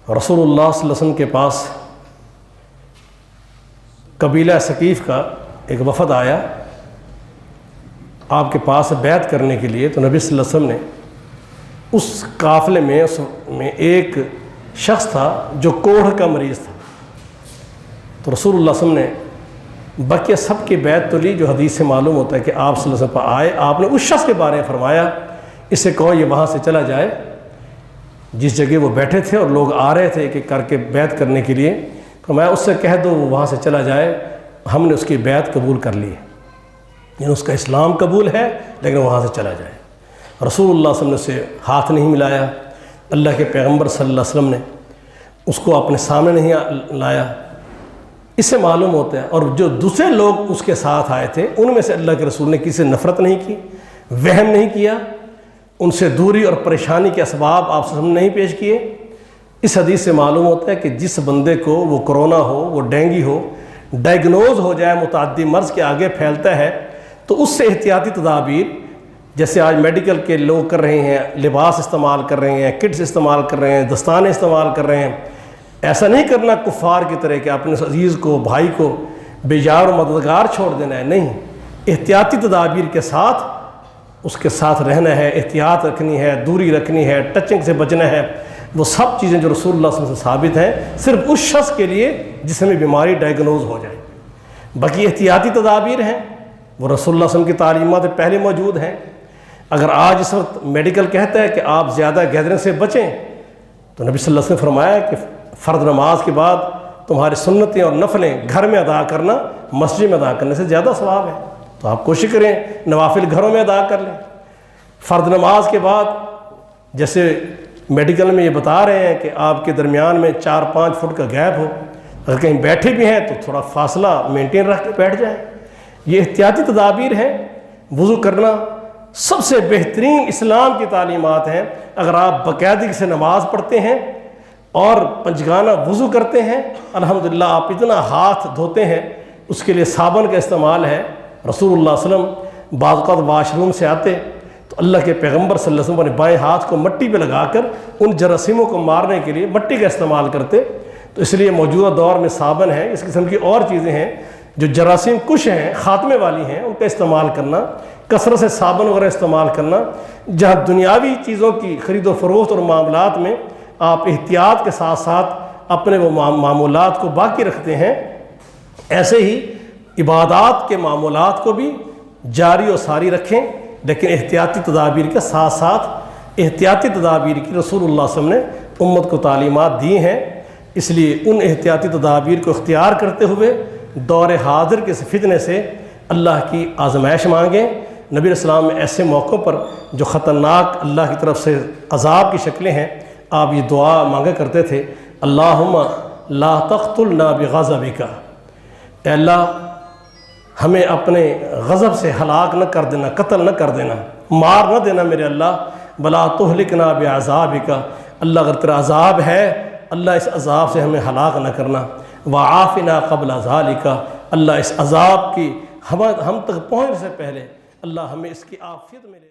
رسول اللہ صلی اللہ علیہ وسلم کے پاس قبیلہ ثقیف کا ایک وفد آیا آپ کے پاس بیعت کرنے کے لیے، تو نبی صلی اللہ علیہ وسلم نے اس قافلے میں ایک شخص تھا جو کوڑھ کا مریض تھا، تو رسول اللہ صلی اللہ علیہ وسلم نے بقیہ سب کی بیعت تو لی، جو حدیث سے معلوم ہوتا ہے کہ آپ صلی اللہ علیہ وسلم آئے، آپ نے اس شخص کے بارے میں فرمایا اسے کہو یہ وہاں سے چلا جائے جس جگہ وہ بیٹھے تھے اور لوگ آ رہے تھے کہ کر کے بیعت کرنے کے لیے، فرمایا اس سے کہہ دو وہ وہاں سے چلا جائے، ہم نے اس کی بیعت قبول کر لی ہے، یعنی اس کا اسلام قبول ہے لیکن وہاں سے چلا جائے۔ رسول اللہ صلی اللہ علیہ وسلم نے اسے ہاتھ نہیں ملایا، اللہ کے پیغمبر صلی اللہ علیہ وسلم نے اس کو اپنے سامنے نہیں لایا۔ اس سے معلوم ہوتا ہے، اور جو دوسرے لوگ اس کے ساتھ آئے تھے ان میں سے اللہ کے رسول نے کسی سے نفرت نہیں کی، وہم نہیں کیا، ان سے دوری اور پریشانی کے اسباب آپ سے نہیں پیش کیے۔ اس حدیث سے معلوم ہوتا ہے کہ جس بندے کو وہ کرونا ہو، وہ ڈینگی ہو، ڈائگنوز ہو جائے متعدی مرض کے آگے پھیلتا ہے، تو اس سے احتیاطی تدابیر جیسے آج میڈیکل کے لوگ کر رہے ہیں، لباس استعمال کر رہے ہیں، کٹس استعمال کر رہے ہیں، دستانے استعمال کر رہے ہیں، ایسا نہیں کرنا کفار کی طرح کہ اپنے عزیز کو، بھائی کو بے یار و مددگار چھوڑ دینا ہے، نہیں، احتیاطی تدابیر کے ساتھ اس کے ساتھ رہنا ہے، احتیاط رکھنی ہے، دوری رکھنی ہے، ٹچنگ سے بچنا ہے، وہ سب چیزیں جو رسول اللہ صلی اللہ علیہ وسلم سے ثابت ہیں صرف اس شخص کے لیے جس میں بیماری ڈائگنوز ہو جائے۔ باقی احتیاطی تدابیر ہیں وہ رسول اللہ صلی اللہ علیہ وسلم کی تعلیمات پہلے موجود ہیں۔ اگر آج اس وقت میڈیکل کہتا ہے کہ آپ زیادہ گیدرنگ سے بچیں، تو نبی صلی اللہ علیہ وسلم نے فرمایا کہ فرض نماز کے بعد تمہاری سنتیں اور نفلیں گھر میں ادا کرنا مسجد میں ادا کرنے سے زیادہ ثواب ہے، تو آپ کوشش کریں نوافل گھروں میں ادا کر لیں۔ فرض نماز کے بعد جیسے میڈیکل میں یہ بتا رہے ہیں کہ آپ کے درمیان میں 4-5 فٹ کا گیپ ہو، اگر کہیں بیٹھے بھی ہیں تو تھوڑا فاصلہ مینٹین رکھ کے بیٹھ جائیں۔ یہ احتیاطی تدابیر ہیں۔ وضو کرنا سب سے بہترین اسلام کی تعلیمات ہیں۔ اگر آپ باقاعدگی سے نماز پڑھتے ہیں اور پنجگانہ وضو کرتے ہیں، الحمدللہ آپ اتنا ہاتھ دھوتے ہیں، اس کے لیے صابن کا استعمال ہے۔ رسول اللہ صلی اللہ علیہ وسلم بعض اوقات واش روم سے آتے تو اللہ کے پیغمبر صلی اللہ علیہ وسلم اپنے بائیں ہاتھ کو مٹی پہ لگا کر ان جراثیموں کو مارنے کے لیے مٹی کا استعمال کرتے، تو اس لیے موجودہ دور میں صابن ہے، اس قسم کی اور چیزیں ہیں جو جراثیم کش ہیں، خاتمے والی ہیں، ان کا استعمال کرنا، کثرت سے صابن وغیرہ استعمال کرنا۔ جہاں دنیاوی چیزوں کی خرید و فروخت اور معاملات میں آپ احتیاط کے ساتھ ساتھ اپنے وہ معمولات کو باقی رکھتے ہیں، ایسے ہی عبادات کے معمولات کو بھی جاری و ساری رکھیں، لیکن احتیاطی تدابیر کے ساتھ ساتھ احتیاطی تدابیر کی رسول اللہ صلی اللہ علیہ وسلم نے امت کو تعلیمات دی ہیں۔ اس لیے ان احتیاطی تدابیر کو اختیار کرتے ہوئے دور حاضر کے فتنے سے اللہ کی آزمائش مانگیں۔ نبی علیہ السلام میں ایسے موقعوں پر جو خطرناک اللہ کی طرف سے عذاب کی شکلیں ہیں، آپ یہ دعا مانگا کرتے تھے، اللہم لا تقتلنا بغضبک، اے اللہ ہمیں اپنے غضب سے ہلاک نہ کر دینا، قتل نہ کر دینا، مار نہ دینا میرے اللہ، بلا تہلکنا بعذابک، اللہ اگر تیرا عذاب ہے اللہ اس عذاب سے ہمیں ہلاک نہ کرنا، وعافنا قبل ذالک، اللہ اس عذاب کی ہم تک پہنچنے سے پہلے اللہ ہمیں اس کی عافیت ملے۔